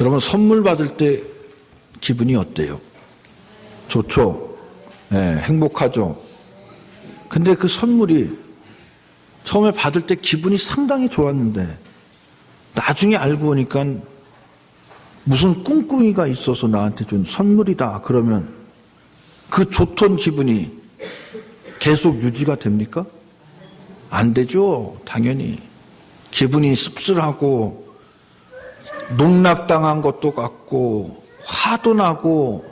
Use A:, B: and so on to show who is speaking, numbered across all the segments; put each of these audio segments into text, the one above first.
A: 여러분, 선물 받을 때 기분이 어때요? 좋죠? 네, 행복하죠? 근데 그 선물이 처음에 받을 때 기분이 상당히 좋았는데 나중에 알고 보니까 무슨 꿍꿍이가 있어서 나한테 준 선물이다 그러면 그 좋던 기분이 계속 유지가 됩니까? 안 되죠. 당연히. 기분이 씁쓸하고 농락당한 것도 같고 화도 나고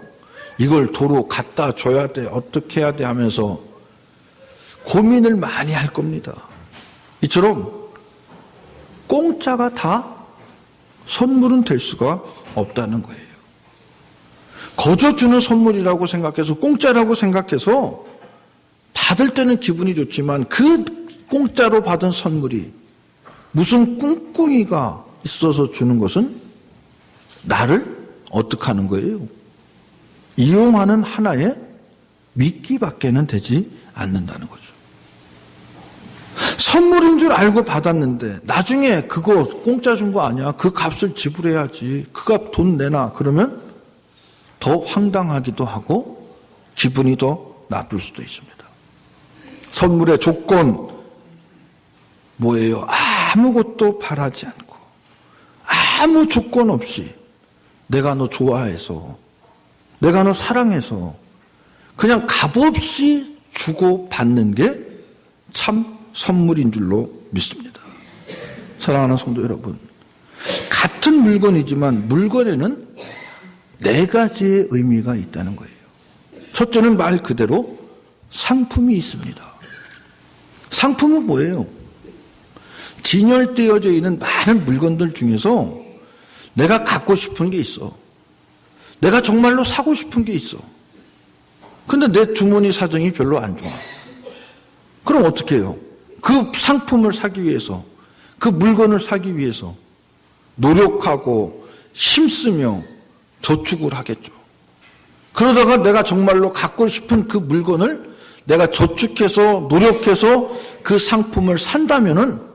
A: 이걸 도로 갖다 줘야 돼, 어떻게 해야 돼 하면서 고민을 많이 할 겁니다. 이처럼 공짜가 다 선물은 될 수가 없다는 거예요. 거저 주는 선물이라고 생각해서, 공짜라고 생각해서 받을 때는 기분이 좋지만 그 공짜로 받은 선물이 무슨 꿍꿍이가 있어서 주는 것은 나를 어떻게 하는 거예요? 이용하는 하나의 미끼밖에는 되지 않는다는 거죠. 선물인 줄 알고 받았는데 나중에 그거 공짜 준 거 아니야? 그 값을 지불해야지. 그 값 돈 내놔. 그러면 더 황당하기도 하고 기분이 더 나쁠 수도 있습니다. 선물의 조건 뭐예요? 아무것도 바라지 않고 아무 조건 없이 내가 너 좋아해서, 내가 너 사랑해서 그냥 값없이 주고 받는 게 참 선물인 줄로 믿습니다. 사랑하는 성도 여러분, 같은 물건이지만 물건에는 4가지의 의미가 있다는 거예요. 첫째는 말 그대로 상품이 있습니다. 상품은 뭐예요? 진열되어져 있는 많은 물건들 중에서 내가 갖고 싶은 게 있어. 내가 정말로 사고 싶은 게 있어. 근데 내 주머니 사정이 별로 안 좋아. 그럼 어떻게 해요? 그 상품을 사기 위해서, 그 물건을 사기 위해서 노력하고 힘쓰며 저축을 하겠죠. 그러다가 내가 정말로 갖고 싶은 그 물건을 내가 저축해서 노력해서 그 상품을 산다면은,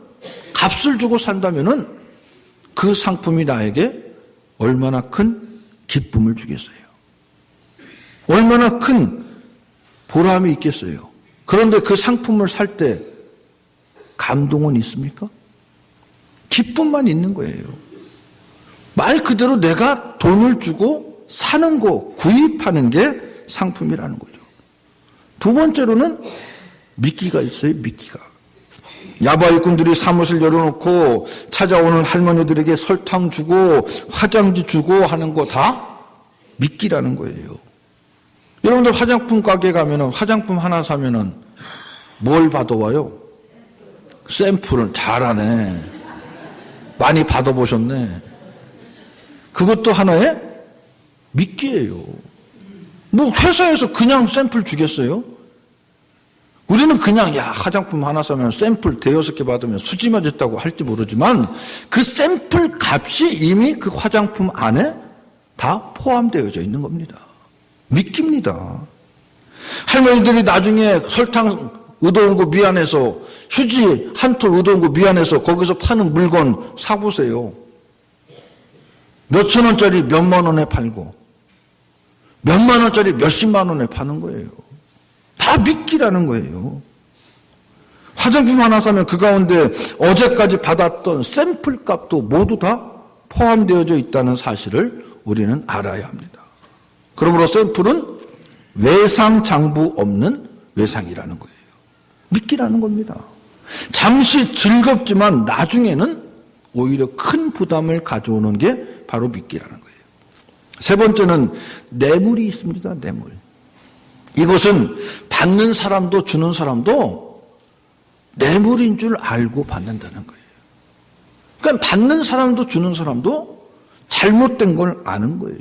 A: 값을 주고 산다면은 그 상품이 나에게 얼마나 큰 기쁨을 주겠어요. 얼마나 큰 보람이 있겠어요. 그런데 그 상품을 살 때 감동은 있습니까? 기쁨만 있는 거예요. 말 그대로 내가 돈을 주고 사는 거, 구입하는 게 상품이라는 거죠. 두 번째로는 미끼가 있어요, 미끼가. 야바 일꾼들이 사무실 열어놓고 찾아오는 할머니들에게 설탕 주고 화장지 주고 하는 거 다 미끼라는 거예요. 여러분들 화장품 가게 가면은 화장품 하나 사면은 뭘 받아와요? 샘플은 잘하네. 많이 받아보셨네. 그것도 하나의 미끼예요. 뭐 회사에서 그냥 샘플 주겠어요? 우리는 그냥 화장품 하나 사면 샘플 5-6개 받으면 수지 맞았다고 할지 모르지만 그 샘플 값이 이미 그 화장품 안에 다 포함되어져 있는 겁니다. 미끼입니다. 할머니들이 나중에 설탕 얻어온 거 미안해서, 휴지 한 톨 얻어온 거 미안해서 거기서 파는 물건 사보세요. 몇천 원짜리 몇만 원에 팔고 몇만 원짜리 몇십만 원에 파는 거예요. 다 미끼라는 거예요. 화장품 하나 사면 그 가운데 어제까지 받았던 샘플 값도 모두 다 포함되어져 있다는 사실을 우리는 알아야 합니다. 그러므로 샘플은 외상장부 없는 외상이라는 거예요. 미끼라는 겁니다. 잠시 즐겁지만 나중에는 오히려 큰 부담을 가져오는 게 바로 미끼라는 거예요. 세 번째는 뇌물이 있습니다. 뇌물. 이것은 받는 사람도 주는 사람도 뇌물인 줄 알고 받는다는 거예요. 그러니까 받는 사람도 주는 사람도 잘못된 걸 아는 거예요.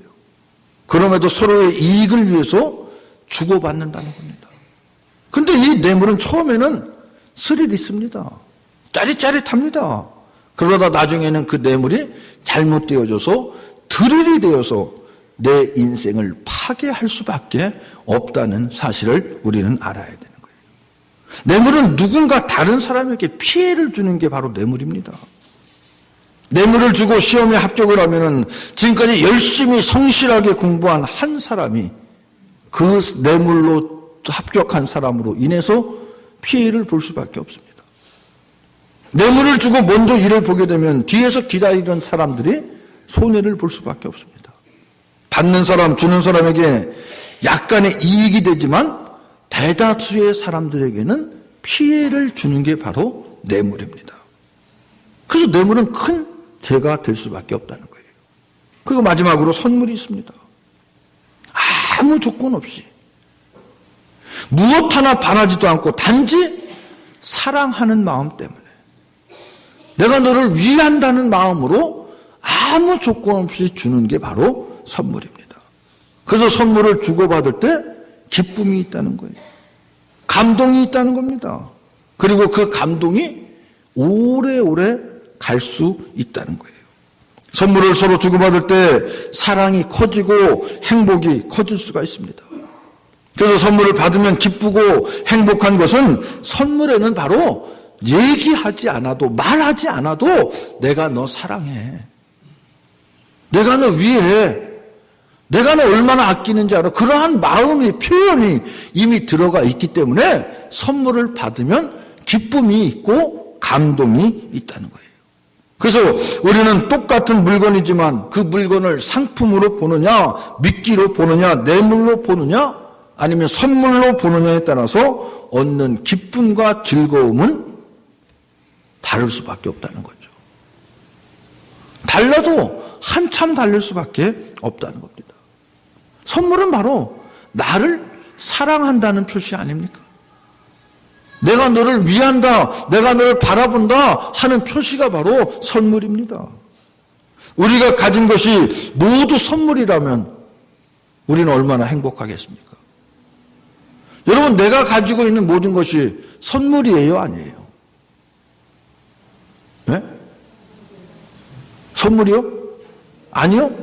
A: 그럼에도 서로의 이익을 위해서 주고받는다는 겁니다. 근데 이 뇌물은 처음에는 스릴 있습니다. 짜릿짜릿합니다. 그러다 나중에는 그 뇌물이 잘못되어져서 드릴이 되어서 내 인생을 파괴할 수밖에 없다는 사실을 우리는 알아야 되는 거예요. 뇌물은 누군가 다른 사람에게 피해를 주는 게 바로 뇌물입니다. 뇌물을 주고 시험에 합격을 하면은 지금까지 열심히 성실하게 공부한 한 사람이 그 뇌물로 합격한 사람으로 인해서 피해를 볼 수밖에 없습니다. 뇌물을 주고 먼저 일을 보게 되면 뒤에서 기다리는 사람들이 손해를 볼 수밖에 없습니다. 받는 사람, 주는 사람에게 약간의 이익이 되지만 대다수의 사람들에게는 피해를 주는 게 바로 뇌물입니다. 그래서 뇌물은 큰 죄가 될 수밖에 없다는 거예요. 그리고 마지막으로 선물이 있습니다. 아무 조건 없이 무엇 하나 바라지도 않고 단지 사랑하는 마음 때문에 내가 너를 위한다는 마음으로 아무 조건 없이 주는 게 바로 선물입니다. 그래서 선물을 주고받을 때 기쁨이 있다는 거예요. 감동이 있다는 겁니다. 그리고 그 감동이 오래오래 갈 수 있다는 거예요. 선물을 서로 주고받을 때 사랑이 커지고 행복이 커질 수가 있습니다. 그래서 선물을 받으면 기쁘고 행복한 것은 선물에는 바로 얘기하지 않아도 말하지 않아도 내가 너 사랑해. 내가 너 위해. 내가 너 얼마나 아끼는지 알아. 그러한 마음의 표현이 이미 들어가 있기 때문에 선물을 받으면 기쁨이 있고 감동이 있다는 거예요. 그래서 우리는 똑같은 물건이지만 그 물건을 상품으로 보느냐, 미끼로 보느냐, 뇌물로 보느냐, 아니면 선물로 보느냐에 따라서 얻는 기쁨과 즐거움은 다를 수밖에 없다는 거죠. 달라도 한참 다를 수밖에 없다는 겁니다. 선물은 바로 나를 사랑한다는 표시 아닙니까? 내가 너를 위한다, 내가 너를 바라본다 하는 표시가 바로 선물입니다. 우리가 가진 것이 모두 선물이라면 우리는 얼마나 행복하겠습니까? 여러분, 내가 가지고 있는 모든 것이 선물이에요, 아니에요? 네? 선물이요? 아니요?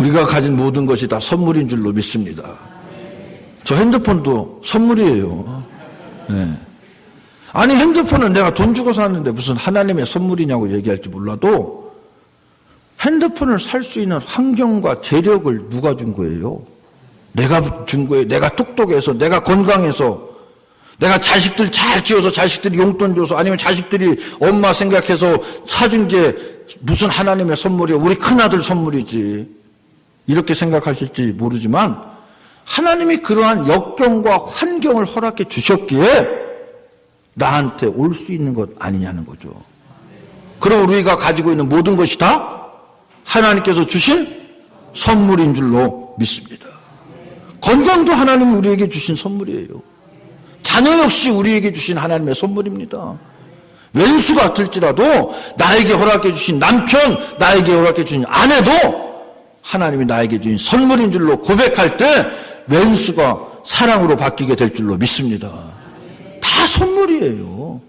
A: 우리가 가진 모든 것이 다 선물인 줄로 믿습니다. 저 핸드폰도 선물이에요. 네. 아니, 핸드폰은 내가 돈 주고 샀는데 무슨 하나님의 선물이냐고 얘기할지 몰라도 핸드폰을 살 수 있는 환경과 재력을 누가 준 거예요? 내가 준 거예요. 내가 똑똑해서, 내가 건강해서, 내가 자식들 잘 키워서 자식들이 용돈 줘서, 아니면 자식들이 엄마 생각해서 사준 게 무슨 하나님의 선물이야. 우리 큰아들 선물이지. 이렇게 생각하실지 모르지만 하나님이 그러한 역경과 환경을 허락해 주셨기에 나한테 올 수 있는 것 아니냐는 거죠. 그럼 우리가 가지고 있는 모든 것이 다 하나님께서 주신 선물인 줄로 믿습니다. 건강도 하나님이 우리에게 주신 선물이에요. 자녀 역시 우리에게 주신 하나님의 선물입니다. 왼수 같을지라도 나에게 허락해 주신 남편, 나에게 허락해 주신 아내도 하나님이 나에게 주신 선물인 줄로 고백할 때 왼수가 사랑으로 바뀌게 될 줄로 믿습니다. 다 선물이에요.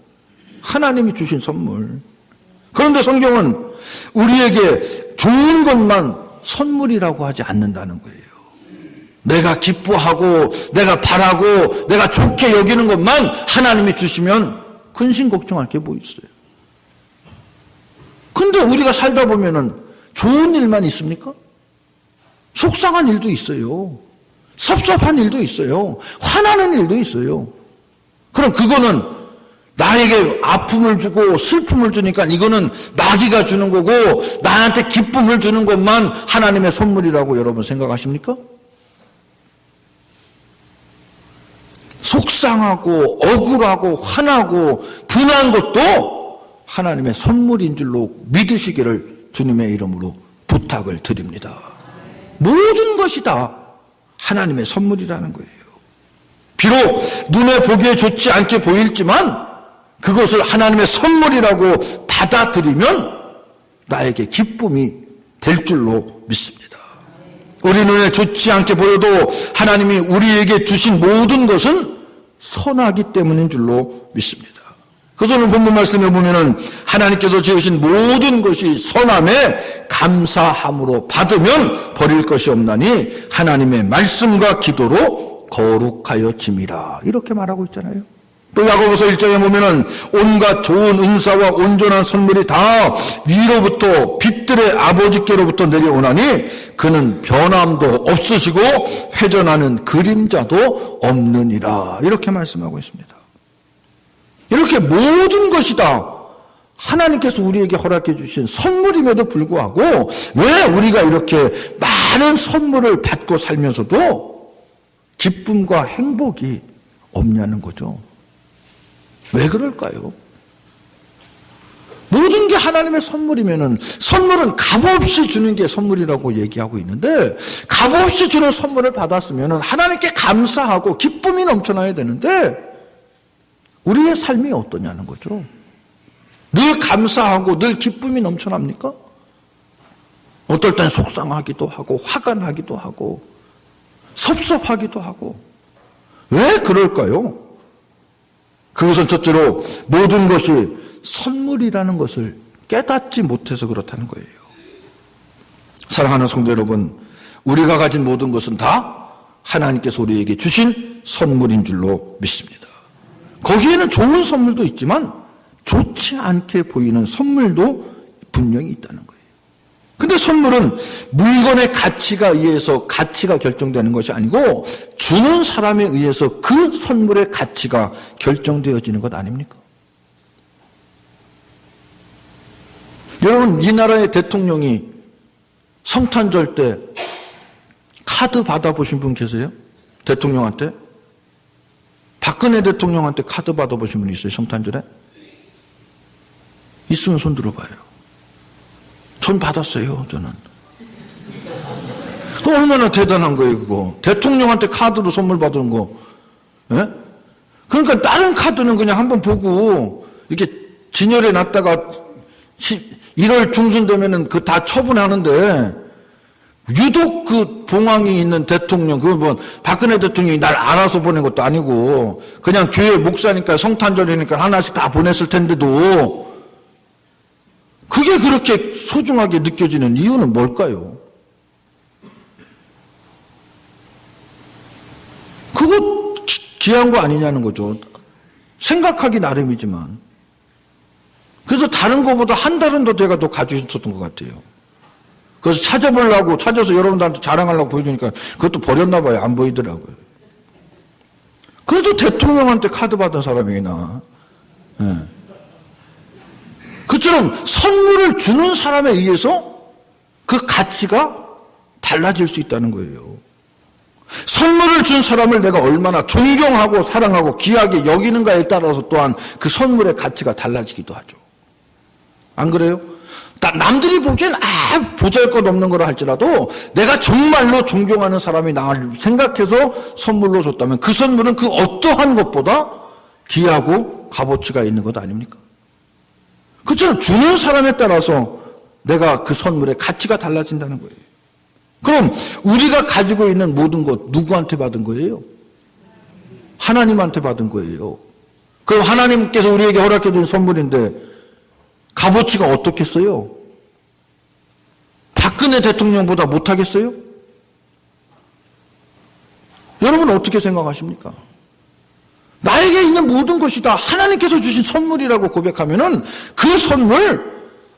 A: 하나님이 주신 선물. 그런데 성경은 우리에게 좋은 것만 선물이라고 하지 않는다는 거예요. 내가 기뻐하고 내가 바라고 내가 좋게 여기는 것만 하나님이 주시면 근심 걱정할 게 뭐 있어요. 근데 우리가 살다 보면은 좋은 일만 있습니까? 속상한 일도 있어요. 섭섭한 일도 있어요. 화나는 일도 있어요. 그럼 그거는 나에게 아픔을 주고 슬픔을 주니까 이거는 마귀가 주는 거고 나한테 기쁨을 주는 것만 하나님의 선물이라고 여러분 생각하십니까? 속상하고 억울하고 화나고 분한 것도 하나님의 선물인 줄로 믿으시기를 주님의 이름으로 부탁을 드립니다. 모든 것이 다 하나님의 선물이라는 거예요. 비록 눈에 보기에 좋지 않게 보일지만 그것을 하나님의 선물이라고 받아들이면 나에게 기쁨이 될 줄로 믿습니다. 우리 눈에 좋지 않게 보여도 하나님이 우리에게 주신 모든 것은 선하기 때문인 줄로 믿습니다. 그래서 오늘 본문 말씀에 보면은 하나님께서 지으신 모든 것이 선함에 감사함으로 받으면 버릴 것이 없나니 하나님의 말씀과 기도로 거룩하여 짐이라. 이렇게 말하고 있잖아요. 또 야고보서 1장에 보면은 온갖 좋은 은사와 온전한 선물이 다 위로부터 빛들의 아버지께로부터 내려오나니 그는 변함도 없으시고 회전하는 그림자도 없느니라. 이렇게 말씀하고 있습니다. 이렇게 모든 것이 다 하나님께서 우리에게 허락해 주신 선물임에도 불구하고 왜 우리가 이렇게 많은 선물을 받고 살면서도 기쁨과 행복이 없냐는 거죠. 왜 그럴까요? 모든 게 하나님의 선물이면은, 선물은 값없이 주는 게 선물이라고 얘기하고 있는데, 값없이 주는 선물을 받았으면은 하나님께 감사하고 기쁨이 넘쳐나야 되는데, 우리의 삶이 어떠냐는 거죠. 늘 감사하고 늘 기쁨이 넘쳐납니까? 어떨 땐 속상하기도 하고 화가 나기도 하고 섭섭하기도 하고. 왜 그럴까요? 그것은 첫째로 모든 것이 선물이라는 것을 깨닫지 못해서 그렇다는 거예요. 사랑하는 성도 여러분, 우리가 가진 모든 것은 다 하나님께서 우리에게 주신 선물인 줄로 믿습니다. 거기에는 좋은 선물도 있지만 좋지 않게 보이는 선물도 분명히 있다는 거예요. 근데 선물은 물건의 가치가 의해서 가치가 결정되는 것이 아니고 주는 사람에 의해서 그 선물의 가치가 결정되어지는 것 아닙니까? 여러분, 이 나라의 대통령이 성탄절 때 카드 받아보신 분 계세요? 대통령한테? 박근혜 대통령한테 카드 받아보신 분 있어요? 성탄절에? 있으면 손 들어봐요. 전 받았어요, 저는. 그거 얼마나 대단한 거예요, 그거. 대통령한테 카드로 선물 받은 거. 예? 그러니까 다른 카드는 그냥 한번 보고, 이렇게 진열해 놨다가 1월 중순 되면은 그 다 처분하는데, 유독 그 봉황이 있는 대통령, 그 뭐, 박근혜 대통령이 날 알아서 보낸 것도 아니고, 그냥 교회 목사니까 성탄절이니까 하나씩 다 보냈을 텐데도, 그게 그렇게 소중하게 느껴지는 이유는 뭘까요? 그거 귀한 거 아니냐는 거죠. 생각하기 나름이지만. 그래서 다른 거보다 한 달은 더 제가 더 가지셨던 것 같아요. 그래서 찾아서 여러분들한테 자랑하려고 보여주니까 그것도 버렸나 봐요. 안 보이더라고요. 그래도 대통령한테 카드 받은 사람이나, 예. 그처럼 선물을 주는 사람에 의해서 그 가치가 달라질 수 있다는 거예요. 선물을 준 사람을 내가 얼마나 존경하고 사랑하고 귀하게 여기는가에 따라서 또한 그 선물의 가치가 달라지기도 하죠. 안 그래요? 남들이 보기엔 보잘것없는 거라 할지라도 내가 정말로 존경하는 사람이 나를 생각해서 선물로 줬다면 그 선물은 그 어떠한 것보다 귀하고 값어치가 있는 것 아닙니까? 그처럼 주는 사람에 따라서 내가 그 선물의 가치가 달라진다는 거예요. 그럼 우리가 가지고 있는 모든 것 누구한테 받은 거예요? 하나님한테 받은 거예요. 그럼 하나님께서 우리에게 허락해 준 선물인데 값어치가 어떻겠어요? 박근혜 대통령보다 못하겠어요? 여러분 어떻게 생각하십니까? 나에게 있는 모든 것이 다 하나님께서 주신 선물이라고 고백하면은 그 선물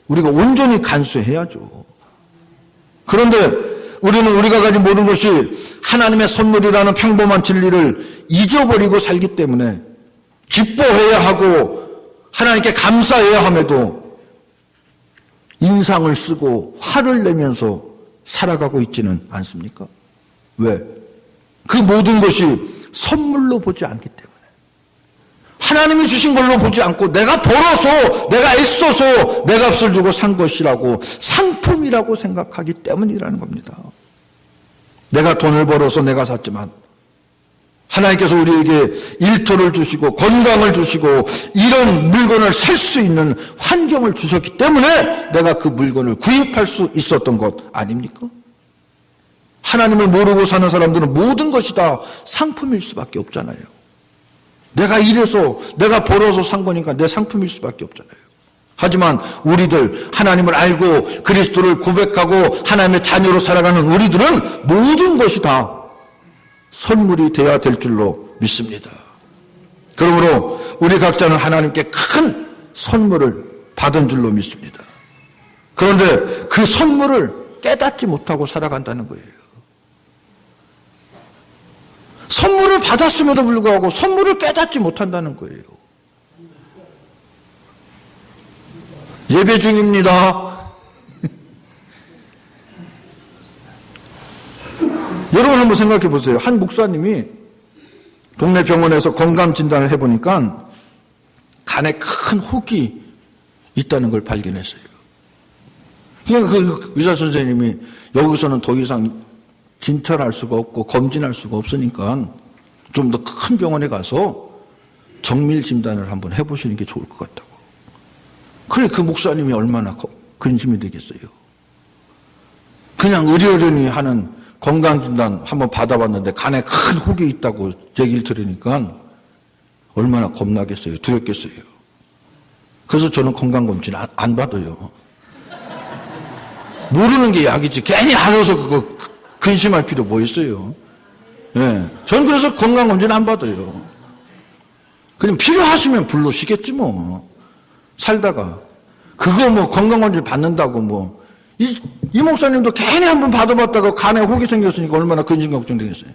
A: 우리가 온전히 간수해야죠. 그런데 우리가 가진 모든 것이 하나님의 선물이라는 평범한 진리를 잊어버리고 살기 때문에 기뻐해야 하고 하나님께 감사해야 함에도 인상을 쓰고 화를 내면서 살아가고 있지는 않습니까? 왜? 그 모든 것이 선물로 보지 않기 때문에. 하나님이 주신 걸로 보지 않고 내가 벌어서 내가 애써서 내 값을 주고 산 것이라고 상품이라고 생각하기 때문이라는 겁니다. 내가 돈을 벌어서 내가 샀지만 하나님께서 우리에게 일터를 주시고 건강을 주시고 이런 물건을 살 수 있는 환경을 주셨기 때문에 내가 그 물건을 구입할 수 있었던 것 아닙니까? 하나님을 모르고 사는 사람들은 모든 것이 다 상품일 수밖에 없잖아요. 내가 일해서 내가 벌어서 산 거니까 내 상품일 수밖에 없잖아요. 하지만 우리들 하나님을 알고 그리스도를 고백하고 하나님의 자녀로 살아가는 우리들은 모든 것이 다 선물이 되어야 될 줄로 믿습니다. 그러므로 우리 각자는 하나님께 큰 선물을 받은 줄로 믿습니다. 그런데 그 선물을 깨닫지 못하고 살아간다는 거예요. 선물을 받았음에도 불구하고 선물을 깨닫지 못한다는 거예요. 예배 중입니다. 여러분 한번 생각해 보세요. 한 목사님이 동네 병원에서 건강 진단을 해보니까 간에 큰 혹이 있다는 걸 발견했어요. 그러니까 그 의사 선생님이 여기서는 더 이상 진찰할 수가 없고 검진할 수가 없으니까 좀 더 큰 병원에 가서 정밀 진단을 한번 해보시는 게 좋을 것 같다고. 그래, 그 목사님이 얼마나 근심이 되겠어요. 그냥 의료인이 하는 건강진단 한번 받아봤는데 간에 큰 혹이 있다고 얘기를 들으니까 얼마나 겁나겠어요. 두렵겠어요. 그래서 저는 건강검진 안 받아요. 모르는 게 약이지. 괜히 알아서 그거 근심할 필요 뭐 있어요. 예. 저는 그래서 건강검진 안 받아요. 그냥 필요하시면 불러시겠지 뭐. 살다가. 그거 뭐 건강검진 받는다고 뭐. 이 목사님도 괜히 한번 받아봤다가 간에 혹이 생겼으니까 얼마나 근심 걱정되겠어요.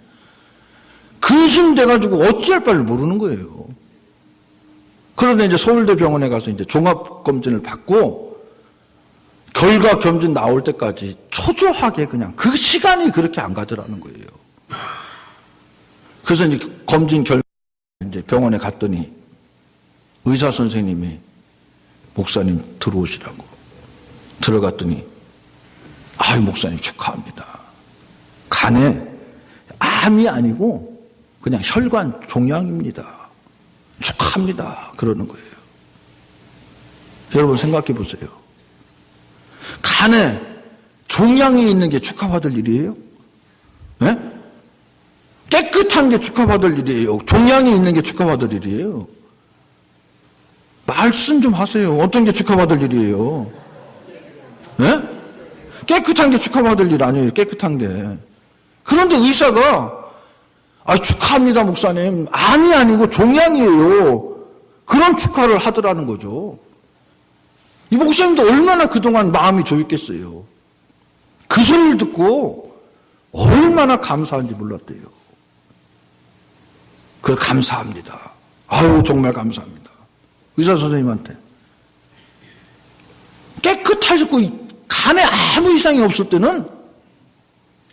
A: 근심돼가지고 어찌할 바를 모르는 거예요. 그런데 이제 서울대 병원에 가서 이제 종합검진을 받고 결과 검진 나올 때까지 초조하게 그냥 그 시간이 그렇게 안 가더라는 거예요. 그래서 이제 검진 결과 이제 병원에 갔더니 의사 선생님이 목사님 들어오시라고 들어갔더니 아유 목사님 축하합니다. 간에 암이 아니고 그냥 혈관 종양입니다. 축하합니다. 그러는 거예요. 여러분 생각해 보세요. 간에 종양이 있는 게 축하받을 일이에요? 네? 깨끗한 게 축하받을 일이에요? 종양이 있는 게 축하받을 일이에요? 말씀 좀 하세요. 어떤 게 축하받을 일이에요? 네? 깨끗한 게 축하받을 일 아니에요. 깨끗한 게. 그런데 의사가 축하합니다 목사님. 암이 아니고 종양이에요. 그런 축하를 하더라는 거죠. 이 목사님도 얼마나 그동안 마음이 조였겠어요. 그 소리를 듣고 얼마나 감사한지 몰랐대요. 그래서 감사합니다. 아유 정말 감사합니다. 의사 선생님한테. 깨끗하고 간에 아무 이상이 없을 때는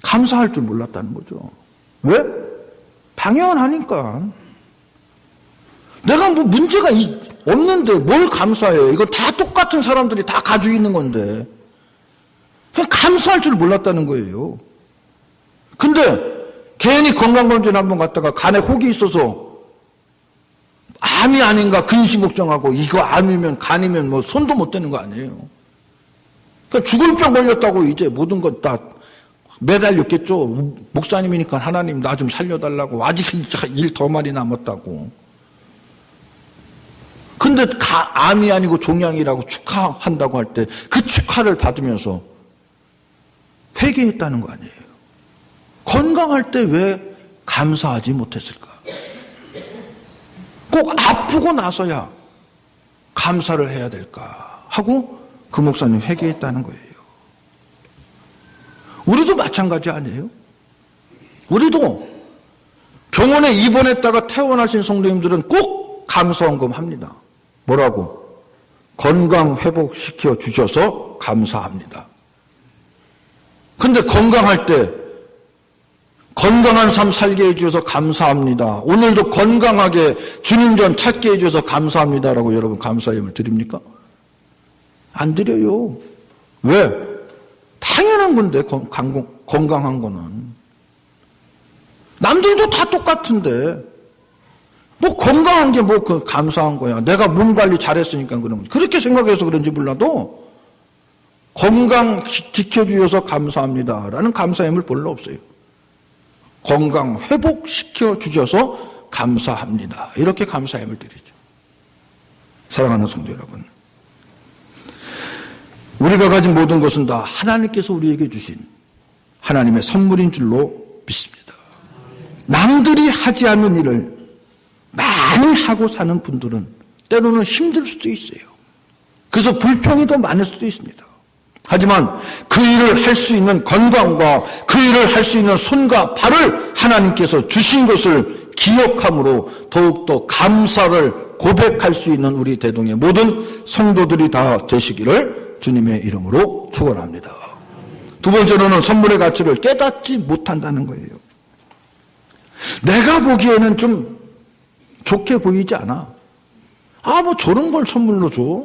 A: 감사할 줄 몰랐다는 거죠. 왜? 당연하니까. 내가 뭐 문제가 없는데 뭘 감사해요. 이거 다 똑같은 사람들이 다 가지고 있는 건데. 그냥 감사할 줄 몰랐다는 거예요. 근데 괜히 건강검진 한번 갔다가 간에 혹이 있어서 암이 아닌가 근심 걱정하고 이거 암이면 간이면 뭐 손도 못 대는 거 아니에요. 그러니까 죽을 병 걸렸다고 이제 모든 것 다 매달렸겠죠. 목사님이니까 하나님 나 좀 살려달라고. 아직 일 더 많이 남았다고. 근데 암이 아니고 종양이라고 축하한다고 할 때 그 축하를 받으면서 회개했다는 거 아니에요. 건강할 때 왜 감사하지 못했을까? 꼭 아프고 나서야 감사를 해야 될까 하고 그 목사님 회개했다는 거예요. 우리도 마찬가지 아니에요? 우리도 병원에 입원했다가 퇴원하신 성도님들은 꼭 감사원금 합니다. 뭐라고? 건강 회복시켜 주셔서 감사합니다. 근데 건강할 때 건강한 삶 살게 해주셔서 감사합니다. 오늘도 건강하게 주님 전 찾게 해주셔서 감사합니다라고 여러분 감사임을 드립니까? 안 드려요. 왜? 당연한 건데 건강한 거는. 남들도 다 똑같은데 뭐 건강한 게 뭐 그 감사한 거야. 내가 몸 관리 잘했으니까 그런 거지. 그렇게 생각해서 그런지 몰라도 건강 지켜주셔서 감사합니다라는 감사임을 별로 없어요. 건강 회복시켜 주셔서 감사합니다. 이렇게 감사함을 드리죠. 사랑하는 성도 여러분, 우리가 가진 모든 것은 다 하나님께서 우리에게 주신 하나님의 선물인 줄로 믿습니다. 남들이 하지 않는 일을 많이 하고 사는 분들은 때로는 힘들 수도 있어요. 그래서 불평이 더 많을 수도 있습니다. 하지만 그 일을 할 수 있는 건강과 그 일을 할 수 있는 손과 발을 하나님께서 주신 것을 기억함으로 더욱더 감사를 고백할 수 있는 우리 대동의 모든 성도들이 다 되시기를 주님의 이름으로 축원합니다. 두 번째로는 선물의 가치를 깨닫지 못한다는 거예요. 내가 보기에는 좀 좋게 보이지 않아. 뭐 저런 걸 선물로 줘?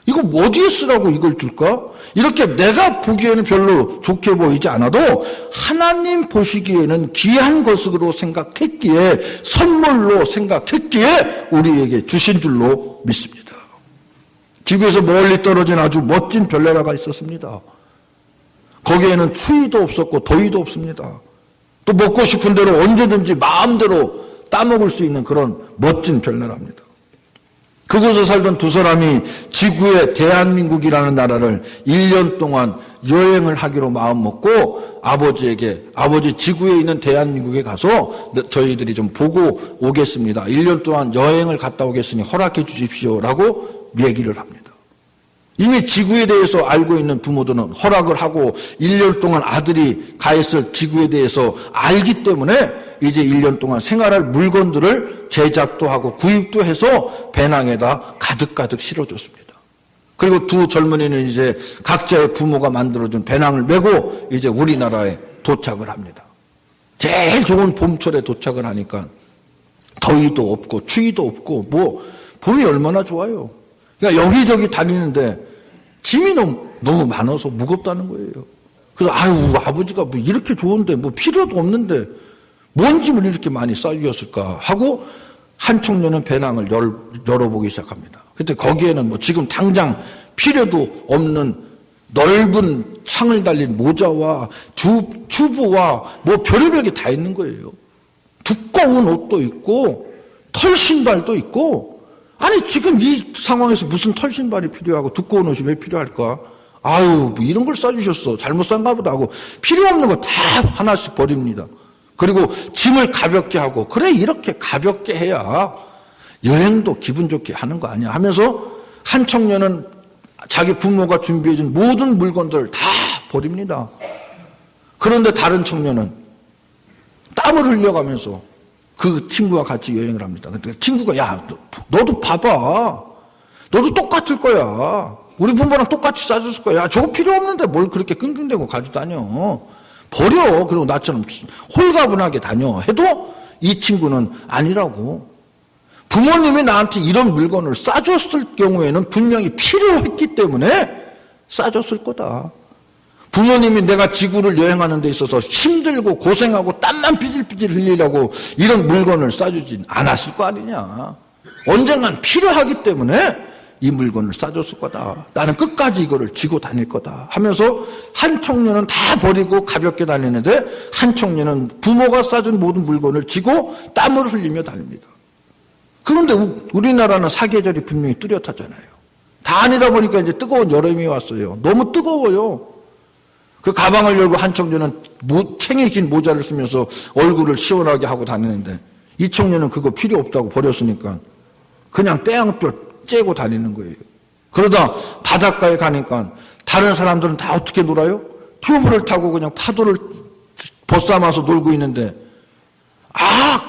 A: 이거 어디에 쓰라고 이걸 줄까? 이렇게 내가 보기에는 별로 좋게 보이지 않아도 하나님 보시기에는 귀한 것으로 생각했기에, 선물로 생각했기에 우리에게 주신 줄로 믿습니다. 지구에서 멀리 떨어진 아주 멋진 별나라가 있었습니다. 거기에는 추위도 없었고 더위도 없습니다. 또 먹고 싶은 대로 언제든지 마음대로 따먹을 수 있는 그런 멋진 별나라입니다. 그곳에 살던 두 사람이 지구의 대한민국이라는 나라를 1년 동안 여행을 하기로 마음먹고 아버지 지구에 있는 대한민국에 가서 저희들이 좀 보고 오겠습니다. 1년 동안 여행을 갔다 오겠으니 허락해 주십시오라고 얘기를 합니다. 이미 지구에 대해서 알고 있는 부모들은 허락을 하고 1년 동안 아들이 가 있을 지구에 대해서 알기 때문에 이제 1년 동안 생활할 물건들을 제작도 하고 구입도 해서 배낭에다 가득가득 실어줬습니다. 그리고 두 젊은이는 이제 각자의 부모가 만들어준 배낭을 메고 이제 우리나라에 도착을 합니다. 제일 좋은 봄철에 도착을 하니까 더위도 없고 추위도 없고 봄이 얼마나 좋아요. 그러니까 여기저기 다니는데 짐이 너무 많아서 무겁다는 거예요. 그래서 아버지가 뭐 이렇게 좋은데 뭐 필요도 없는데 뭔 짐을 이렇게 많이 싸주셨을까 하고 한 청년은 배낭을 열어보기 시작합니다. 그때 거기에는 뭐 지금 당장 필요도 없는 넓은 창을 달린 모자와 주부와 뭐 별의별 게 다 있는 거예요. 두꺼운 옷도 있고 털 신발도 있고, 아니 지금 이 상황에서 무슨 털 신발이 필요하고 두꺼운 옷이 왜 필요할까? 뭐 이런 걸 싸주셨어. 잘못 싼가 보다 하고 필요 없는 거 다 하나씩 버립니다. 그리고 짐을 가볍게 하고, 그래 이렇게 가볍게 해야 여행도 기분 좋게 하는 거 아니야 하면서 한 청년은 자기 부모가 준비해준 모든 물건들을 다 버립니다. 그런데 다른 청년은 땀을 흘려가면서 그 친구와 같이 여행을 합니다. 근데 친구가 너도 봐봐. 너도 똑같을 거야. 우리 부모랑 똑같이 싸줬을 거야. 저거 필요 없는데 뭘 그렇게 끙끙대고 가지고 다녀. 버려. 그리고 나처럼 홀가분하게 다녀. 해도 이 친구는 아니라고. 부모님이 나한테 이런 물건을 싸줬을 경우에는 분명히 필요했기 때문에 싸줬을 거다. 부모님이 내가 지구를 여행하는 데 있어서 힘들고 고생하고 땀만 삐질삐질 흘리려고 이런 물건을 싸주진 않았을 거 아니냐. 언젠간 필요하기 때문에 이 물건을 싸줬을 거다. 나는 끝까지 이거를 지고 다닐 거다 하면서 한 청년은 다 버리고 가볍게 다니는데 한 청년은 부모가 싸준 모든 물건을 지고 땀을 흘리며 다닙니다. 그런데 우리나라는 사계절이 분명히 뚜렷하잖아요. 다 아니다 보니까 이제 뜨거운 여름이 왔어요. 너무 뜨거워요. 그 가방을 열고 한 청년은 챙이 긴 모자를 쓰면서 얼굴을 시원하게 하고 다니는데 이 청년은 그거 필요 없다고 버렸으니까 그냥 떼양볕 쬐고 다니는 거예요. 그러다 바닷가에 가니까 다른 사람들은 다 어떻게 놀아요? 튜브를 타고 그냥 파도를 벗삼아서 놀고 있는데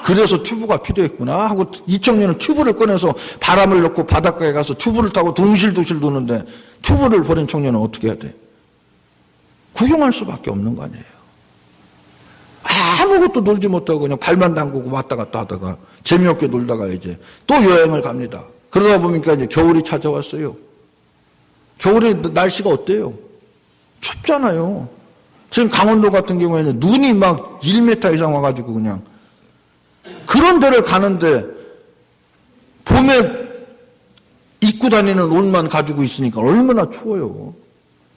A: 그래서 튜브가 필요했구나 하고 이 청년은 튜브를 꺼내서 바람을 넣고 바닷가에 가서 튜브를 타고 둥실둥실 도는데 튜브를 버린 청년은 어떻게 해야 돼? 구경할 수밖에 없는 거 아니에요. 아무것도 놀지 못하고 그냥 발만 담그고 왔다 갔다 하다가 재미없게 놀다가 이제 또 여행을 갑니다. 그러다 보니까 이제 겨울이 찾아왔어요. 겨울에 날씨가 어때요? 춥잖아요. 지금 강원도 같은 경우에는 눈이 막 1m 이상 와가지고 그냥 그런 데를 가는데 봄에 입고 다니는 옷만 가지고 있으니까 얼마나 추워요.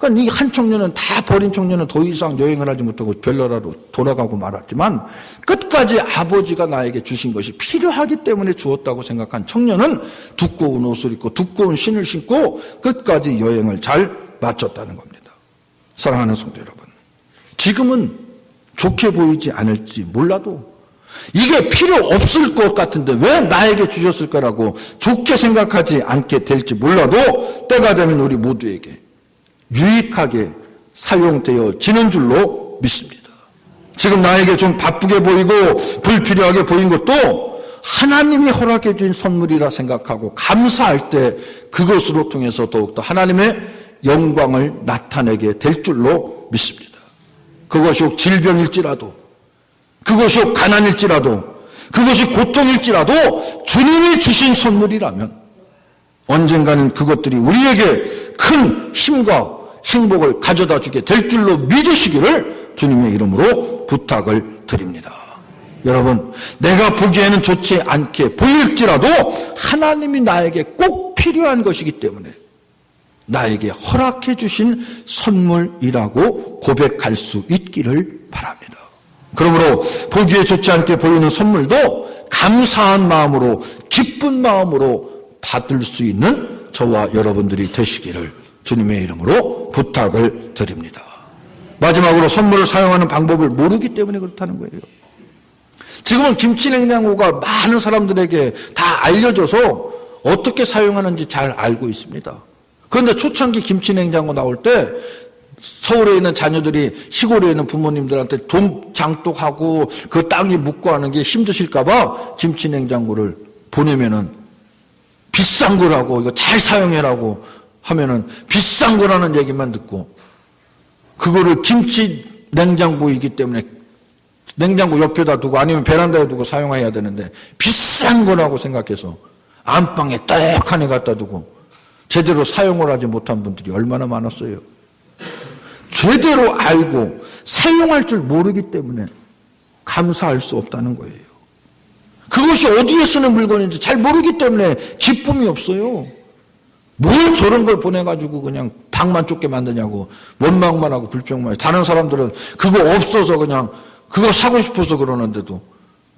A: 그러니까 이 한 청년은 다 버린 청년은 더 이상 여행을 하지 못하고 별나라로 돌아가고 말았지만 끝까지 아버지가 나에게 주신 것이 필요하기 때문에 주었다고 생각한 청년은 두꺼운 옷을 입고 두꺼운 신을 신고 끝까지 여행을 잘 마쳤다는 겁니다. 사랑하는 성도 여러분, 지금은 좋게 보이지 않을지 몰라도 이게 필요 없을 것 같은데 왜 나에게 주셨을까라고 좋게 생각하지 않게 될지 몰라도 때가 되면 우리 모두에게 유익하게 사용되어지는 줄로 믿습니다. 지금 나에게 좀 바쁘게 보이고 불필요하게 보인 것도 하나님이 허락해 주신 선물이라 생각하고 감사할 때 그것으로 통해서 더욱더 하나님의 영광을 나타내게 될 줄로 믿습니다. 그것이 혹 질병일지라도, 그것이 혹 가난일지라도, 그것이 고통일지라도 주님이 주신 선물이라면 언젠가는 그것들이 우리에게 큰 힘과 행복을 가져다 주게 될 줄로 믿으시기를 주님의 이름으로 부탁을 드립니다. 여러분, 내가 보기에는 좋지 않게 보일지라도 하나님이 나에게 꼭 필요한 것이기 때문에 나에게 허락해 주신 선물이라고 고백할 수 있기를 바랍니다. 그러므로 보기에 좋지 않게 보이는 선물도 감사한 마음으로, 기쁜 마음으로 받을 수 있는 저와 여러분들이 되시기를 주님의 이름으로 부탁을 드립니다. 마지막으로 선물을 사용하는 방법을 모르기 때문에 그렇다는 거예요. 지금은 김치냉장고가 많은 사람들에게 다 알려져서 어떻게 사용하는지 잘 알고 있습니다. 그런데 초창기 김치냉장고 나올 때 서울에 있는 자녀들이 시골에 있는 부모님들한테 돈 장독하고 그 땅이 묻고 하는 게 힘드실까봐 김치냉장고를 보내면은 비싼 거라고, 이거 잘 사용해라고 하면은 비싼 거라는 얘기만 듣고 그거를 김치 냉장고이기 때문에 냉장고 옆에다 두고 아니면 베란다에 두고 사용해야 되는데 비싼 거라고 생각해서 안방에 떡하니 갖다 두고 제대로 사용을 하지 못한 분들이 얼마나 많았어요. 제대로 알고 사용할 줄 모르기 때문에 감사할 수 없다는 거예요. 그것이 어디에 쓰는 물건인지 잘 모르기 때문에 기쁨이 없어요. 뭘 저런 걸 보내가지고 그냥 방만 좁게 만드냐고 원망만 하고 불평만 해요. 다른 사람들은 그거 없어서 그냥 그거 사고 싶어서 그러는데도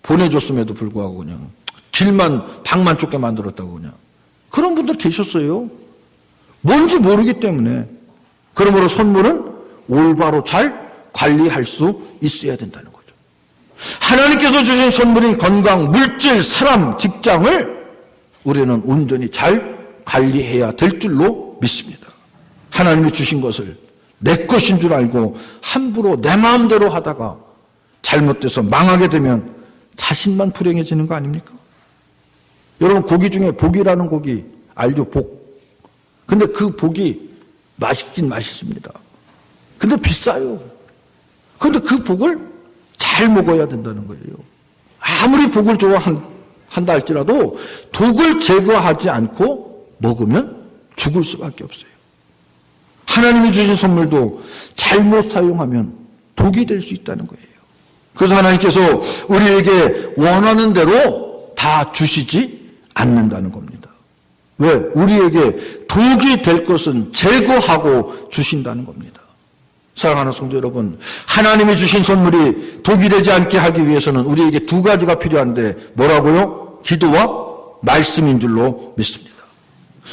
A: 보내줬음에도 불구하고 그냥 길만 방만 좁게 만들었다고 그냥 그런 분들 계셨어요. 뭔지 모르기 때문에. 그러므로 선물은 올바로 잘 관리할 수 있어야 된다는 거죠. 하나님께서 주신 선물인 건강, 물질, 사람, 직장을 우리는 온전히 잘 관리해야 될 줄로 믿습니다. 하나님이 주신 것을 내 것인 줄 알고 함부로 내 마음대로 하다가 잘못돼서 망하게 되면 자신만 불행해지는 거 아닙니까? 여러분, 고기 중에 복이라는 고기 알죠? 복. 근데 그 복이 맛있긴 맛있습니다. 근데 비싸요. 근데 그 복을 잘 먹어야 된다는 거예요. 아무리 복을 좋아한다 할지라도 독을 제거하지 않고 먹으면 죽을 수밖에 없어요. 하나님이 주신 선물도 잘못 사용하면 독이 될 수 있다는 거예요. 그래서 하나님께서 우리에게 원하는 대로 다 주시지 않는다는 겁니다. 왜? 우리에게 독이 될 것은 제거하고 주신다는 겁니다. 사랑하는 성도 여러분, 하나님이 주신 선물이 독이 되지 않게 하기 위해서는 우리에게 두 가지가 필요한데 뭐라고요? 기도와 말씀인 줄로 믿습니다.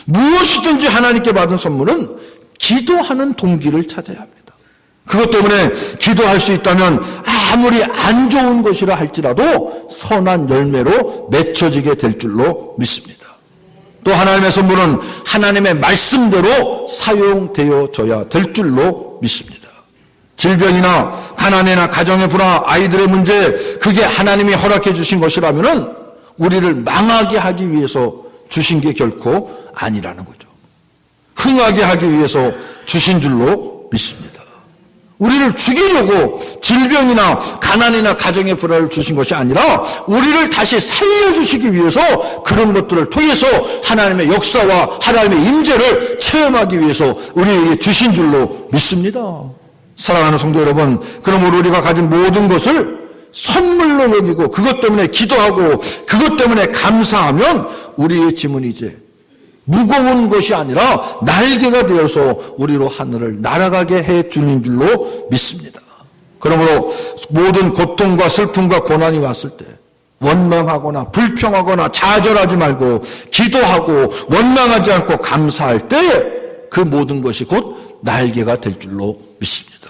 A: 무엇이든지 하나님께 받은 선물은 기도하는 동기를 찾아야 합니다. 그것 때문에 기도할 수 있다면 아무리 안 좋은 것이라 할지라도 선한 열매로 맺혀지게 될 줄로 믿습니다. 또 하나님의 선물은 하나님의 말씀대로 사용되어져야 될 줄로 믿습니다. 질병이나 가난이나 가정의 불화, 아이들의 문제, 그게 하나님이 허락해 주신 것이라면은 우리를 망하게 하기 위해서 주신 게 결코 아니라는 거죠. 흥하게 하기 위해서 주신 줄로 믿습니다. 우리를 죽이려고 질병이나 가난이나 가정의 불화를 주신 것이 아니라 우리를 다시 살려주시기 위해서 그런 것들을 통해서 하나님의 역사와 하나님의 임재를 체험하기 위해서 우리에게 주신 줄로 믿습니다. 사랑하는 성도 여러분, 그러므로 우리가 가진 모든 것을 선물로 여기고 그것 때문에 기도하고 그것 때문에 감사하면 우리의 짐은 이제 무거운 것이 아니라 날개가 되어서 우리로 하늘을 날아가게 해 주는 줄로 믿습니다. 그러므로 모든 고통과 슬픔과 고난이 왔을 때 원망하거나 불평하거나 좌절하지 말고 기도하고 원망하지 않고 감사할 때 그 모든 것이 곧 날개가 될 줄로 믿습니다.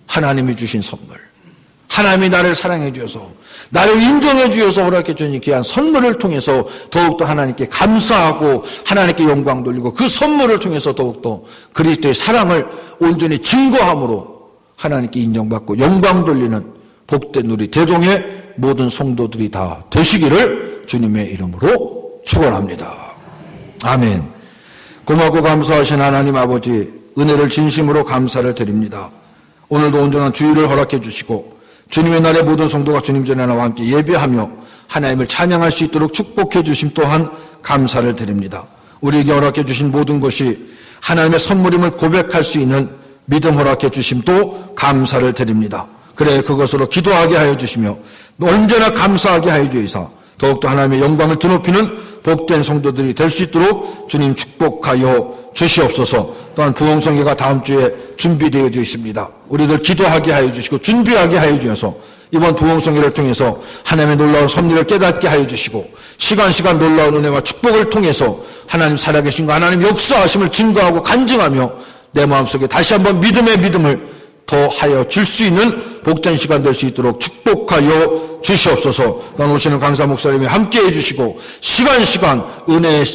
A: 하나님이 주신 선물, 하나님이 나를 사랑해 주셔서 나를 인정해 주셔서 허락해 주신 귀한 선물을 통해서 더욱더 하나님께 감사하고 하나님께 영광 돌리고 그 선물을 통해서 더욱더 그리스도의 사랑을 온전히 증거함으로 하나님께 인정받고 영광 돌리는 복된 우리 대동의 모든 성도들이 다 되시기를 주님의 이름으로 축원합니다. 아멘. 고맙고 감사하신 하나님 아버지, 은혜를 진심으로 감사를 드립니다. 오늘도 온전한 주일을 허락해 주시고 주님의 날에 모든 성도가 주님 전에 나와 함께 예배하며 하나님을 찬양할 수 있도록 축복해 주심 또한 감사를 드립니다. 우리에게 허락해 주신 모든 것이 하나님의 선물임을 고백할 수 있는 믿음 허락해 주심도 감사를 드립니다. 그래 그것으로 기도하게 하여 주시며 언제나 감사하게 하여 주이사 더욱더 하나님의 영광을 드높이는 복된 성도들이 될 수 있도록 주님 축복하여 주시옵소서. 또한 부흥성회가 다음 주에 준비되어 있습니다. 우리들 기도하게 하여 주시고 준비하게 하여 주셔서 이번 부흥성회를 통해서 하나님의 놀라운 섭리를 깨닫게 하여 주시고 시간 놀라운 은혜와 축복을 통해서 하나님 살아계신 거 하나님 역사하심을 증거하고 간증하며 내 마음속에 다시 한번 믿음의 믿음을 더하여 줄 수 있는 복된 시간 될 수 있도록 축복하여 주시옵소서. 또한 오시는 강사 목사님이 함께해 주시고 시간 은혜의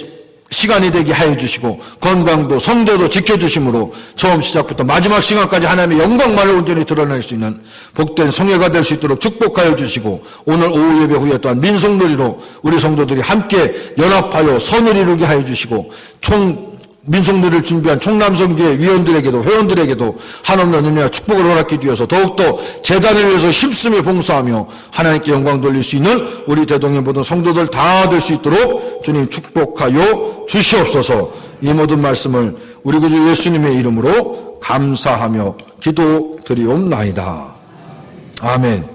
A: 시간이 되게 하여 주시고 건강도 성도도 지켜주심으로 처음 시작부터 마지막 시간까지 하나님의 영광만을 온전히 드러낼 수 있는 복된 성회가 될 수 있도록 축복하여 주시고 오늘 오후 예배 후에 또한 민속놀이로 우리 성도들이 함께 연합하여 선을 이루게 하여 주시고 민속놀이를 준비한 총남성교회 위원들에게도 회원들에게도 한없는 은혜와 축복을 허락해 주셔서 더욱더 재단을 위해서 힘쓰며 봉사하며 하나님께 영광 돌릴 수 있는 우리 대동의 모든 성도들 다 될 수 있도록 주님 축복하여 주시옵소서. 이 모든 말씀을 우리 구주 예수님의 이름으로 감사하며 기도드리옵나이다. 아멘.